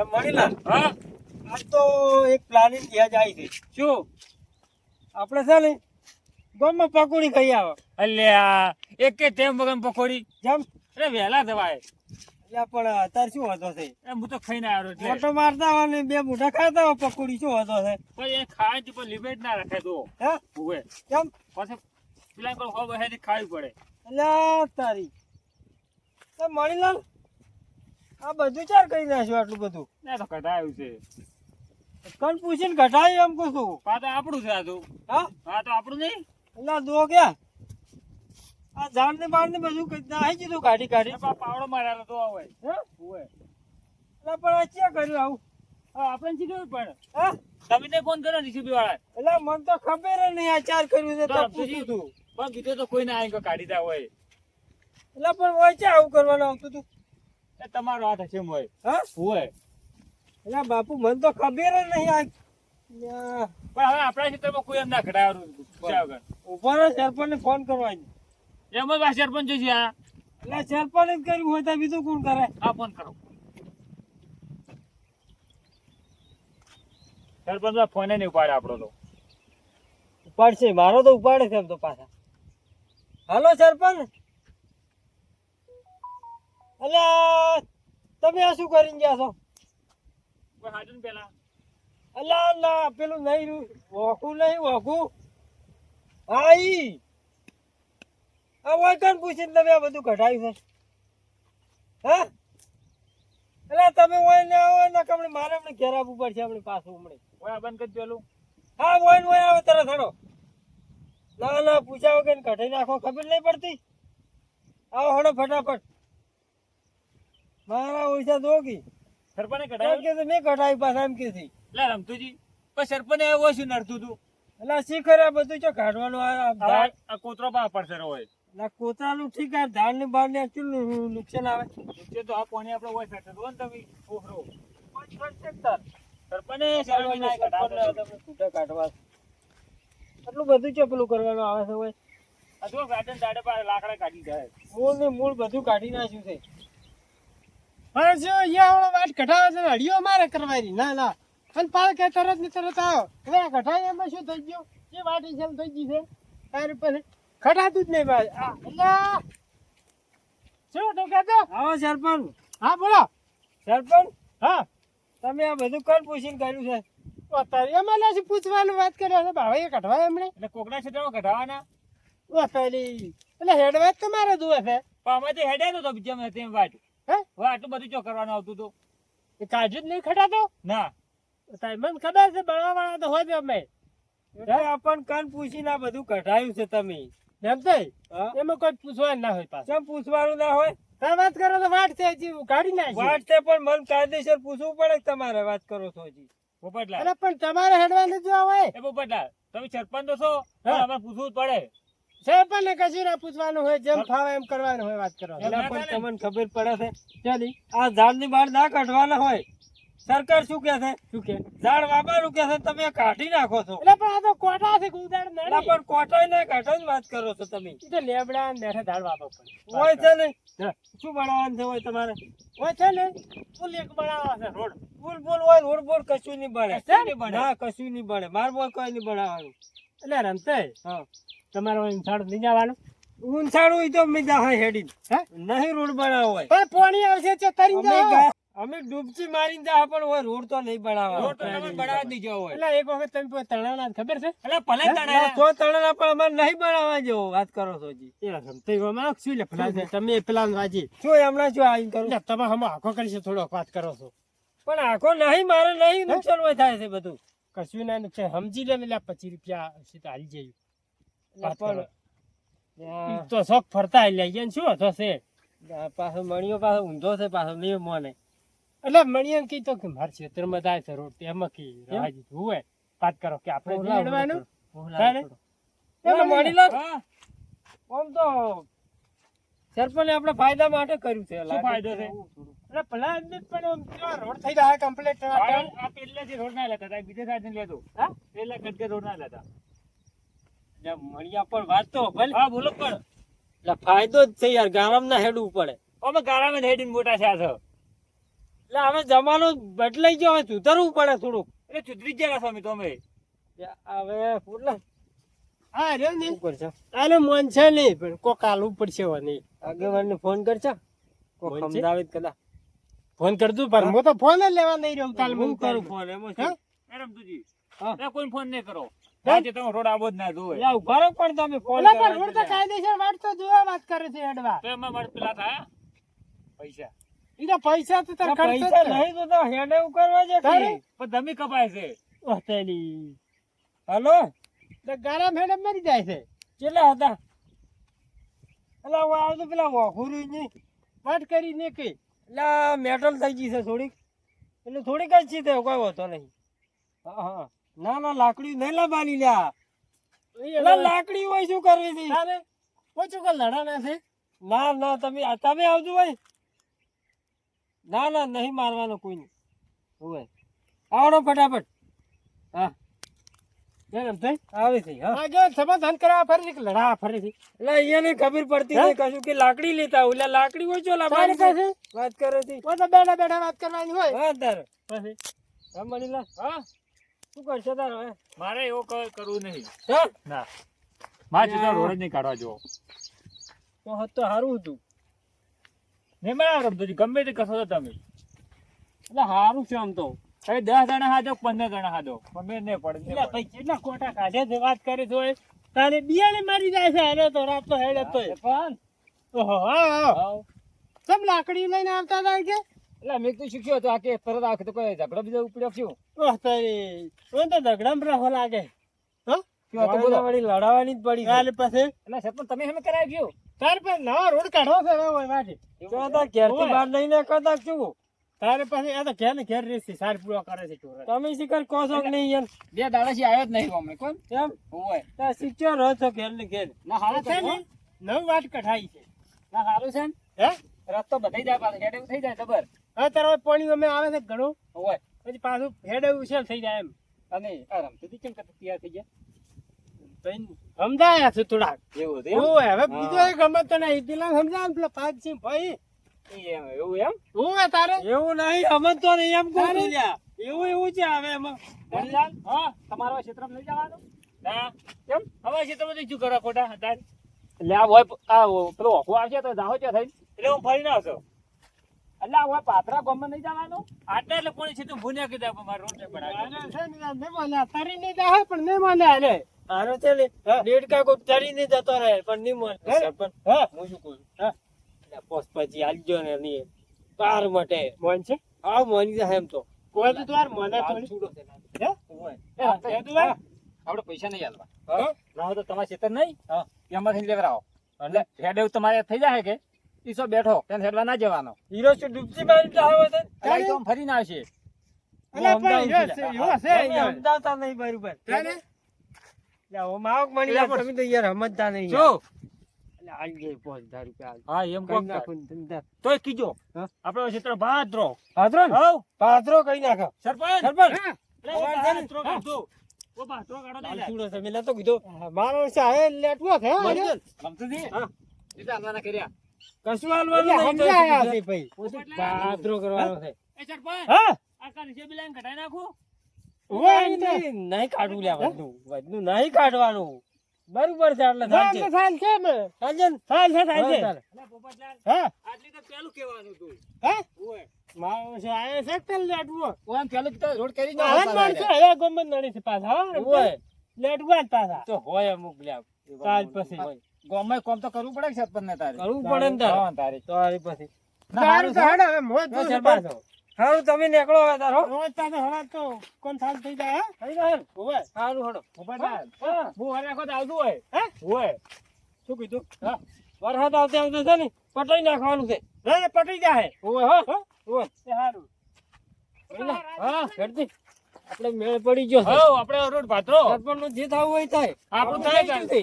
મણીલાલ, હા આજ તો એક પ્લાનિંગ ત્યાં જાય છે. શું આપણે છે ને ગામમાં પકોડી ખાઈ આવે. અલ્યા એક કે ટેમ વગર પકોડી જેમ અરે વહેલા જવાય એટલે પણ અત્યારે શું હતો છે? હું તો ખાઈને આવ્યો એટલે મોટો મારતા હોય ને બે મોઢા ખાતા હોય પકોડી શું હતો છે? પણ એ ખાય તો પણ લિમિટ ના રખાય તો હે ઉવે કેમ? પછી પેલા કોઈ હોબ હેથી ખાવી પડે એટલે તારી તો મણીલાલ, આ બધું ચાર કરી નાખ્યું આટલું બધું? ના તો કઢાયું છે કણ પૂછીને ઘટાયું એમ કહું છું. આ તો આપણું છે આ તો હા હા તો આપણું નહીં એટલે દો ક્યાં આ ઝાડ ને બાળ ને બધું નાખી દીધું કાઢી કાઢી. પાવડો મારેલો તો આવે હે ઉવે એટલે પણ આ ક્યાં કર્યું આવું? આપણે શીખવું પડે હા તમે ફોન કરો ડીસીપી વાળા એટલે મને તો ખબર જ નહીં આ ચાર કર્યું છે તો તો પૂછ્યું તું. પણ બીજો તો કોઈ ના આવી કાઢી દા હોય એટલે પણ હોય છે આવું કરવાનું આવતું તું? એ તમારો હાથ હશે હોય હા હોય એટલે બાપુ મને તો ખબર જ નહીં આ પણ હવે આપણા ક્ષેત્રમાં કોઈ એમ ના કઢાવાનું પૂછ્યા વગર ઉભા સરપંચ ને ફોન કરવાની. એમ જ આ સરપંચ છે આ એટલે સરપંચ જ કર્યું હોય તો બીજું કોણ કરે? આ ફોન કરો સરપંચ ફોને નહીં ઉપાડે આપણો તો ઉપાડશે, મારો તો ઉપાડે છે એમ તો પાછા. હાલો સરપંચ, અલ્યા તમે આ શું કરીને ગયા છો? કોઈ હાજર ને પેલા અલ્યા ના પેલું નહીં વોખું નહીં વોખું હા ઈ આ હોય કણ પૂછીને તમે આ બધું કઢાયું છે? હા એટલે તમે હોય ને આવો ને કમણે મારે હમણે ઘેર આવવું પડશે હમણે પાછું હમણે. ઓય બંધ કરી પેલું હા હોય ને હોય આવે તરત હડો. ના ના પૂછ્યા વગર કઢાઈ નાખો, ખબર નહીં પડતી? આવો હડો ફટાફટ. મારા ઓછા દોગી સરપંચે કેમ કઢાયું કે મેં કઢાઈ પાછા એમ કે થી. લે રમતુજી પણ સરપંચે એવું શું નડતું તું એટલે શીખર આ બધું જો કાઢવાનું આ ધાન આ કોતરો પા પડશે હોય ના કોતરાનું ઠીક આ ધાન ની બાર ને કેટલું નુકસાન આવે? તે તો આ પાણી આપણે હોય શકે તો ને તમે છોકરો સરપંચે સરપંચને સરપંચ ના કઢાવે તમે કૂટા કાઢવા એટલું બધું ચો પેલું કરવાનું આવે છે હોય? આ જો ગાર્ડન દાડે પર લાકડા કાઢી જાય મૂળ ને મૂળ બધું કાઢી નાખ્યું છે. પણ જો અહીંયા વાળો વાત કઢાવે છે હડિયો મારે કરવાની ના ના અને પાલ કે તરત ને તરત આવો હવે આ કઢાઈ એમાં શું થઈ ગયું જે વાટી છે થઈ ગઈ છે તારે પછી કઢાતું જ નહીં ભાઈ આ એટલે શું તો કહેતો આવો સરપંચ. હા બોલો સરપંચ હા તમે આ બધું કોણ પૂછીને કર્યું છે? તારી એમાં લે પૂછવાનું વાત કર્યો છે ભાવે એ કઢવાય એમણે એટલે કોકના ક્ષેત્રમાં કઢાવાના તારી એટલે હેડવેજ તો મારે જુએ છે પણ આમાંથી હેડે તો બીજા તેમ વાટ હે હવે આટલું બધું ચો કરવાનું આવતું હતું એ કાજુ જ નહીં ખટાતો ના તારી મને ખબર છે બનવા વાળા તો હોય જ અમે એટલે આપણ કાન પૂછીને આ બધું કઢાયું છે તમે? એમ થઈ હા? એમાં કોઈ પૂછવાનું ના હોય પાછું કેમ પૂછવાનું ના હોય? તમે વાત કરો તો વાટ છે હજી કાઢી નાખી વાત છે પણ મન કાયદેસર પૂછવું પડે કે તમારે વાત કરો છો હજી? પોપટલાલ અરે પણ તમારે હેડવાનું જો હોય એ પોપટલાલ તમે સરપંચ તો છો હા. અમારે પૂછવું જ પડે છે પણ કશું ના પૂછવાનું હોય જેમ ફાવે એમ કરવાનું હોય વાત કરો એટલે પણ તમને ખબર પડે છે ચાલી આ ઝાડ ની બહાર ના કાઢવાના હોય. સરકાર શું કે છે? શું કે ઝાડ વાવવાનું કે છે, તમે કાઢી નાખો છો. એટલે પણ આ તો કોટા છે ગુદાડ એટલે નડી પણ કોટાઈ ના કાઢો વાત કરો છો તમે? ઈ તો લેબડા ને બેઠા ધાડ વાપો પડે હોય છે ને હા. શું બનાવવાનું છે હોય તમારે? હોય છે ને પુલ એક બનાવવા છે રોડ ફૂલ ફૂલ હોય રોડ બોડ કશું નહીં બને. કશું નહીં બને? ના કશું નહીં બને. માર બોલ કોઈ નહીં બનાવવાનું. એટલે રમતે હા તમારો ઇન્સાડ નહીં જવાનું ઊંચાડું ઈ તો મેં દાહે હેડી હે નહીં રોડ બનાવવો હોય. પણ પાણી આવશે તો તરી અમે જાઓ ગા- અમે ડૂબકી મારીને જા પણ હોય રોડ તો નહીં બનાવવાનો. રોડ તો તમે બનાવવા જ નહીં જેવો હોય એટલે એક વખત તમે કોઈ તણાના ખબર છે એટલે ભલે ના, તણાયા તો તણેલા પણ અમારે નહીં બનાવવા જેવો વાત કરો છો હજી. એ રમતે એમાં શું લે પેલા તમે પેલા વાજી શું હમણાં શું આવીને કરું? એટલે તમે હમ આખો કરી છે થોડો વાત કરો છો પણ આખો નહીં મારે નહીં નુકસાન હોય થાય છે બધું. કશું ના નુકસાન સમજી લે એટલે 25 રૂપિયા હશે તો હાલી જઈએ વાત કરો. ઈ તો શોખ ફરતા લઈ ગયા ને શું હતો છે પાછો મણીઓ પાછો ઊંધો છે પાછો નહીં મોને. એટલે મણિયન કીધો કે મારા ક્ષેત્રમાં જાય છે રોડ એમાં કી રાજી હોય વાત કરો કે આપણે જોડવાનું તારે? એમાં મણીલાલ હા આમ તો સરપંચે આપણે ફાયદા માટે કર્યું છે. શું ફાયદો છે? એટલે ભલા આદમી પણ આમ કેવા રોડ થઈ જાય કમ્પ્લીટ આ પેલેથી રોડ ના લેતા બીજે સાઈડ લેતો હા પેલા કટકે રોડ ના લેતા મણિયા પણ વાત તો ભલે હા બોલો પણ એટલે ફાયદો જ છે યાર ગામમાં હેડવું પડે. અમે ગારામાં હેડીને મોટા છે આ તો એટલે હવે જમાનો બદલાઈ ગયો, હવે સુધારવું પડે થોડુંક. એટલે સુધરી જ ગયા સ્વામી તો અમે. હવે ફૂટલા હા રહ્યો ને શું કરશે? આને મન છે નહીં પણ કોક આલવું પડશે હવે નહીં આગેવાનને ફોન કરશે, કોક ફોન છે? સમજાવે જ કદાચ. ફોન કરજો પણ હું તો ફોન જ લેવા નહીં રહ્યો કાલ હું કરું ફોન, એમાં શું? હા? એ રમતુજી, હા. એ કોઈ ફોન નહીં કરો. આજે તમે રોડ આવો જ ના જોવે. યા ઉભા રહો પણ તમે ફોન ઓલા કરો પણ રોડ તો કાયદેસર વાત તો જોવા વાત કરે છે એડવા તો એમાં મારે પેલા થાય પૈસા. ઈ તો પૈસા તો તાર ખર્ચ જ પૈસા છે. નહીં તો હેડે એવું કરવા છે કે? તારે? પણ ધમી કપાય છે. ઓહ, તેની. હલો, તો ગારા મેડમ મરી જાય છે કેટલા હતા? એટલે હું આવતો પેલા વાઘુરું ની વાત કરીને કે એટલે મેટલ થઈ ગઈ છે થોડીક, એટલે થોડીક જ છે, તે કોઈ હોતો નહીં. હા હા, ના ના લાકડી નહીં લાવવાની લ્યા. એટલે લાકડી હોય શું કરવી હતી? તારે ઓછું કલ લડાના છે ના ના, તમે આવજો ભાઈ. ના ના, નહીં મારવાનો કોઈ નહીં. હોય આવડો ફટાફટ. હા એમ થઈ આવે છે. હા, આ જો સમાધાન કરવા ફરી કે લડા ફરીથી એટલે અહીંયા ખબર પડતી નહીં કશું કે લાકડી લેતા હોય. એટલે લાકડી હોય છો તારી લાવવાની પાસે વાત કરે છે. ઓ તો બેઠા બેઠા વાત કરવાની હોય હા તારે પછી હા મણીલા, હા, શું કરશે તારે હવે? મારે એવું કરવું નહીં. હા ના, મારે સીધા રોડ જ નહીં કાઢવા જો. તો હોત તો સારું હતું. નહીં મારા રમતુજી, ગમે તે કશો તો તમે. એટલે સારું છે આમ તો. હવે 10 જણા હાથો 15 જણા હાથો પણ મેં નહીં પડે નહીં એટલે પડે. ભાઈ કેટલા ખોટા કાઢે છે વાત કરે છે હોય તારે બિયાને મારી જાય છે અરે તો રાત તો હેડે તોય પણ ઓહો હા હા હાવ. સમ લાકડી લઈને આવતા હતા કે એટલે મેં તો શીખ્યો હતો આ કે તરત આખે તો કોઈ ઝઘડો બીજો ઉપડ્યો શું? ઓહ તારી ઓન તો દગડામ રહો લાગે હો શું હતું બોલો? વળી લડાવાની જ પડી છે. કાલે પછી એટલે સરપંચ તમે એમ કરાવી ગયો. તાર પર નવા રોડ કાઢો છે હવે હોય વાટી તો તાર ઘેરથી બહાર નહીં નીકળતા શું? તારે પાસે આ તો ઘેર ને ઘેર રહેશે સાર પૂરો કરે છે ચોર તમે શીખર કહો છો કે નહીં યાર? 2 દાડાથી આવ્યો જ નહીં અમને કોણ કેમ? હોય. તાર શીખ્યો રહો છો ઘેર ને ઘેર. ના હારું છે છે ને ને? નવ વાટ કઢાઈ છે ના હારું છે ને? હે રસ્તો બધાઈ જાય પાછો હેડ એવું થઈ જાય જબર. હવે તારો પાણી અમે આવે છે ઘણું હોય. પછી પાછું હેડ ઉછેલ થઈ જાય એમ અને આ રમતુજી કેમ કરતા તૈયાર થઈ ગયા? સમજાયા છે થોડાક એવું હતું એમ? ઓય હવે બીજો એક ગમત તો નહીં પેલા સમજાવ પેલા પાકસિંહ ભાઈ એવું એમ? ઓય તારે એવું નહીં, સમજતો નહીં એમ કહું તારે? છું લ્યા. એવું છે હવે એમાં. ધનલાલ, હા, તમારો ક્ષેત્રમાં લઈ જવાનું? ના. કેમ? હવે ક્ષેત્રમાં જઈ શું કરવા ખોટા હતા? એટલે આ હોય પેલો ઓખો આવશે તો જાહો ત્યાં થઈને એટલે હું ફરીને આવશો. એટલે આ હોય પાત્રા ગામમાં નહીં જવાનું? આટલા એટલે કોની છે તું ભૂલ્યા કીધા પણ મારે રોટલે બનાવ્યો. આને છે ને નહીં માને તારી નહીં જાય પણ નહીં માને આને આનો છે ને દેડકા કોક ચડીને જતો રહે પણ નહીં મળે. હે? સરપંચ, હા હું શું કહું છું? હા એટલે પોસ્ટપાજી આલજો ને એની પાર માટે. મોન છે આવ મોની જાય એમ તો. કોઈ તો તાર મને લાલ થોડી છૂડો છે, લાલ. હે હોય. હે તું ભાઈ આપણે પૈસા નહીં આલવા. હા? ના હોય તો તમારા ક્ષેત્ર નહીં હા. એમાંથી લેવડાવો. એટલે હેડ એવું તમારે થઈ જાય કે ઈસો બેઠો ત્યાં હેડવા ના જવાનો. હીરો શું ડૂબતી મારી તો આવે છે? એટલે ઈ તો આમ ફરીને આવશે. અલા પણ અમદાવાદ યો છે યો છે તમે યો. સમજાવતા નહીં બરોબર. તારે? એટલે હવે માવક મળી જાય, તમે તો યાર સમજતા નહીં યાર. શું? એટલે આલ જાય 5000 રૂપિયા. હા એમ કઈ કોક નાખો ને તમે તાર. તોય કીજો હા? આપણો ક્ષેત્ર ભાદ્રો. પાત્રો ને? હવ પાત્રો કઈ નાખો. સરપંચ સરપંચ. હા. લે, અવાજ ઓ છે ને? ભાદ્રો કાઢો. ઓ ભાદ્રો કાઢો લાલ દે. છૂડો છે, મેં નતો કીધું. મારો સાહે લેટવો છે હો મળી આને. ગયો ને? ગમતુંજી? હા. એટલે હાલવાના કર્યા. કશું હાલવાનું એટલે નહીં તો સમજાયા શું છે છે? ભાઈ ઓછું પાત્રો કરવાનો છે. એ સરપંચ હા આ કાન છે બિલાઈને કઢાઈ નાખું. ઓય ને નહીં કાઢવું લ્યા વધનું. વધનું નહીં કાઢવાનું. બરોબર છે એટલે ના ચાલશે. સાલ છે મે ચાલશે ને? સાલ છે સાલ છે હા, ચાલે. અલા પોપટલાલ હા આટલી તો પેલું કહેવાનું હતું. હા ઓય મારો સાહે છે તેલ લેટવો ઓય આમ પેલું તો રોડ કરી હાલ માણસો હવે ગમત નડી છે પાછા હો ઓય. લેટવા જ પાછા તો હોય અમુક લ્યા. કાલ પછી. હોય. ગામમાં કોમ તો કરવું પડે કે સરપંચ ને તારે કરવું પડે ને તારે. હા, તારે તો આવી પછી. ના, સારું તો હારું હેડો હવે મોજ હા, જોશે સરપંચ. પાછો હારું તમે નીકળો હવે તારો. મોજ પાછો હવે તો કોણ સાલ થઈ જાય હા થઈ જાય ને? ઓય હારું હેડો. પોપટલાલ હા. હું હારે આખો તો આવતું હોય હે હોય શું કીધું? હા વરસાદ આવતે આવતે છે ને પટાઈ નાખવાનું છે. રે પટી જાય ઓય હો. ઓય. તે સારું હા હેડતી. આપણે મેળ પડી ગયો છે. હવ આપણે રોડ ભાદ્રો સરપંચનું જે થવું હોય એ થાય. આપણું થાય આપણે ચાલશે.